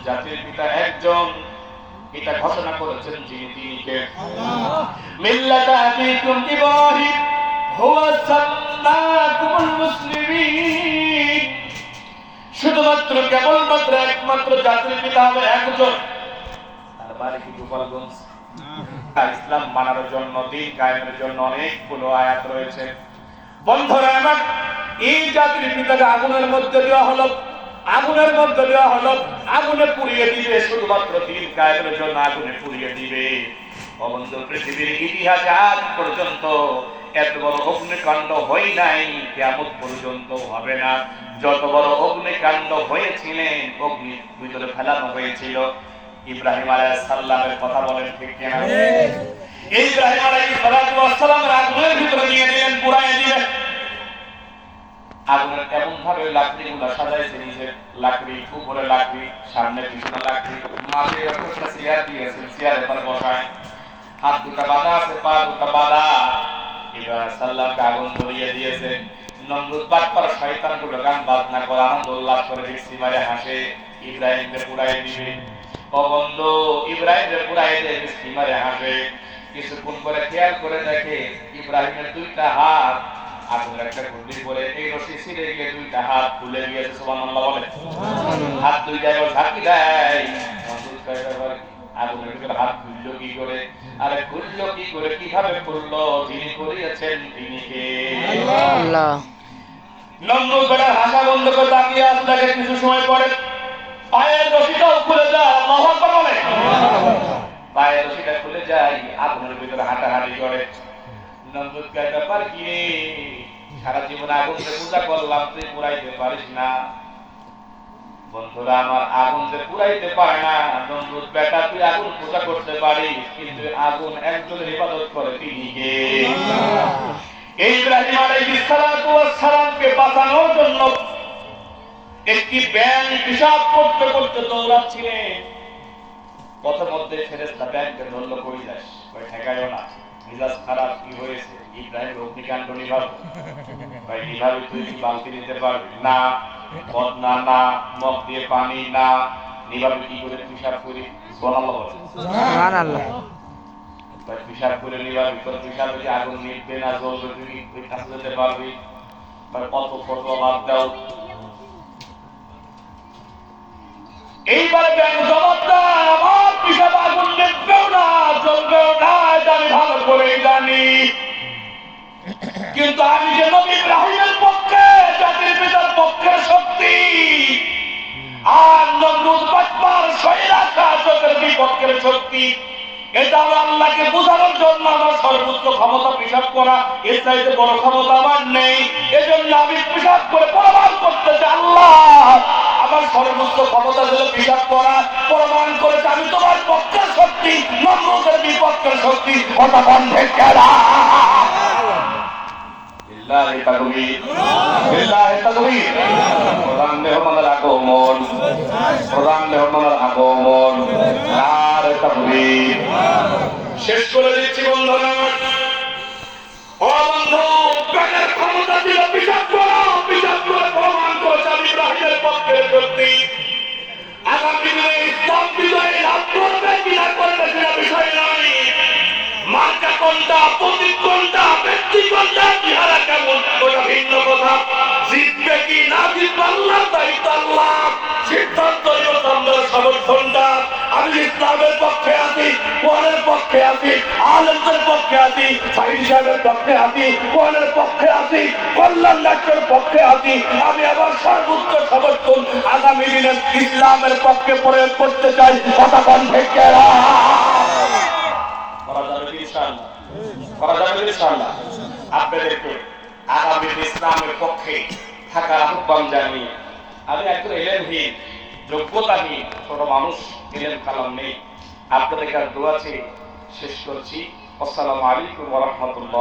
জাতির পিতা একজন, এটা ঘোষণা করেছেন যিনি, তিনি কে? মিল্লাতা আবিকুম ইব্রাহিম হুয়া সাম্মাকুমুল মুসলিমিন। শুধুমাত্র কেবলমাত্র একমাত্র জাতির পিতা হবে একজন, তার বাড়ি কি গোপালগঞ্জ? ইসলাম মানার জন্য, দ্বীন কায়েমের জন্য অনেকগুলো আয়াত রয়েছে। বন্ধুরা আমার, এই জাতির পিতাকে আগুনের মধ্যে দেওয়া হলো, আগুনের মধ্যে দেওয়া হলো, আগুনে পুড়িয়ে দিবে, শুধুমাত্র দ্বীন কায়েমের জন্য আগুনে পুড়িয়ে দিবে। বন্ধু, পৃথিবীর ইতিহাসে আজ পর্যন্ত এত বড় অগ্নিকাণ্ড হয় নাই, কিয়ামত পর্যন্ত হবে না। যত বড় অগ্নিকাণ্ড হয়েছিলেন, অগ্নির ভিতরে ফেলানো হয়েছিল। ইব্রাহিম আলাইহিস সালামের কথা বলেন, ঠিক কিনা? ইব্রাহিম আলাইহিস সালামের আগুনের ভিতরে নিয়ে দিলেন, পুড়াইয়ে দিলেন। আগুনের এমন ভাবে লাকড়িগুলো সাজাইছে, নিচে লাকড়ি, উপরে লাকড়ি, সামনে পিছনে লাকড়ি, মাঝে একটা চেয়ার দিয়েছেন, চেয়ারের পর বসায়, হাত দুটা বাঁধা আছে, পা দুটা বাঁধা। ইব্রাহিম সাল্লামকে আগুন ধরিয়ে দিয়েছেন। নমরুদ বাটপার শয়তানগুলো গান বাজনা করে আনন্দ উল্লাস করে দিচ্ছি মারে হাসে, ইব্রাহিমকে পুড়াই দিবে। ও বন্ধু, ইব্রাহিমকে পুড়াই দিয়ে দিচ্ছি মারে হাসে। কিছুক্ষণ পরে খেয়াল করে দেখে ইব্রাহিমের দুইটা হাত আগুনের একটা গুলি পরে এই রশি ছিঁড়ে গিয়ে দুইটা হাত খুলে গিয়েছে। সুবহানাল্লাহ বলে। হাত দুইটা এবার ঝাঁকি দেয়। আগুনের ভিতরে হাত খুললো কি করে? আরে খুললো কি করে, কিভাবে খুললো? যিনি করিয়েছেন তিনি কে? আল্লাহ। নমরুদ বেটার হাসা বন্ধ করে তাকিয়ে আসলে কিছু সময় পরে পায়ের রশিটাও খুলে যায়। আল্লাহু আকবার বলে। পায়ের রশিটা খুলে যায়, আগুনের ভিতরে হাঁটাহাঁটি করে। নমরুদ কয়, ব্যাপার কি রে? সারা জীবন আগুনকে পূজা করলাম, তুই পুরাইতে পারিস না। বন্ধুরা আমার, আগুন যে পুরাইতে পারে না। নমরুদ বেটা, তুই আগুন পূজা করতে পারিস, কিন্তু আগুন একজনের ইবাদত করে, তিনি কে? ইব্রাহিম আলাইহিস সালামকে বাঁচানোর জন্য একটি ব্যাঙ পেশাব করতে করতে দৌড়াচ্ছিলেন। পথমধ্যে ফেরেশতা ব্যাঙকে ধরল, কই যাস? কই ঠেকায়ও না, মিজাজ খারাপ, কি হয়েছে? ইব্রাহিম অগ্নিকাণ্ড নিভাবো। ভাই নিভাবি, তুই কি বালতি নিতে পারবি? না। বদনা না, মগ দিয়ে পানি না, নিভাবি কি করে? পেশাব করি। সুবহানাল্লাহ, সুবহানাল্লাহ। ভাই পেশাব করে নিভাবি, তোর পেশাব যদি আগুন নিভবে না, জ্বলবে, তুই ওই কাছে যেতে পারবি? কত ফটো বাদ দাও। এইবারে ব্যাংক জবাব দেয়, আমার পেশাব আগুন নিভবেও না, জ্বলবেও না, এটা আমি ভালো করেই জানি। কিন্তু আমি যে নবী ইব্রাহিমের পক্ষে, জাতির পিতার পক্ষের শক্তি, আর নমরুদ বাটপার স্বৈরাচারের বিপক্ষের শক্তি, এটা আল্লাহকে বোঝানোর জন্য আমার সর্বোচ্চ ক্ষমতা পেশাব করা, এর চাইতে বড় ক্ষমতা আমার নেই। এজন্য আমি পেশাব করে প্রমাণ করতে চাই, আল্লাহ আমার সর্বোচ্চ ক্ষমতা ছিল পেশাব করা। প্রমাণ করেছে আমি তোমার পক্ষের শক্তি, নমরুদের বিপক্ষের শক্তি। কথা বন্ধে কেরা বিল্লাহি তাকবীর, বিল্লাহি তাকবীর। প্রধান মেহমানের আগমন, প্রধান মেহমানের আগমন, নারে তাকবীর। শেষ করে দিচ্ছি বন্ধুরা। ও বন্ধু, ব্যাঙের ক্ষমতা ছিল পেশাব করা, পেশাব করে প্রমাণ করেছে আমি ইব্রাহিমের পক্ষের শক্তি। আগামী দিনে ইসলাম বিজয়ী লাভ করবে কিনা করবে সেটা বিষয় নয়। মার্কা কোনটা, প্রতীক কোনটা, ব্যক্তি কোনটা, চেহারা কেমন, ওটা ভিন্ন কথা। জিতবে কি না জিতবে আল্লাহ, দায়িত্ব আল্লাহ। সিদ্ধান্ত আমরা সমর্থনটা। আমি ইসলামের পক্ষে আছি, কোরআনের পক্ষে আছি, আলেমদের পক্ষে আছি, সাইদ সাহেবের পক্ষে আছি, কোরআনের পক্ষে আছি, কল্যাণ রাষ্ট্রের পক্ষে আছি। আমি আবার সর্বোচ্চ সমর্থন আগামী দিনে ইসলামের পক্ষে প্রয়োগ করতে চাই। কথা বন্ধে কেরা আপনাদেরকে আগামী ইসলামের পক্ষে থাকার আহ্বান জানিয়ে, আমি একজন এলেমহীন, যোগ্যতাহীন ছোট মানুষ, এলেম কালাম নেই, আপনাদের কাছে দোয়া চেয়ে শেষ করছি। আসসালামু আলাইকুম ওয়া রাহমাতুল্লাহ।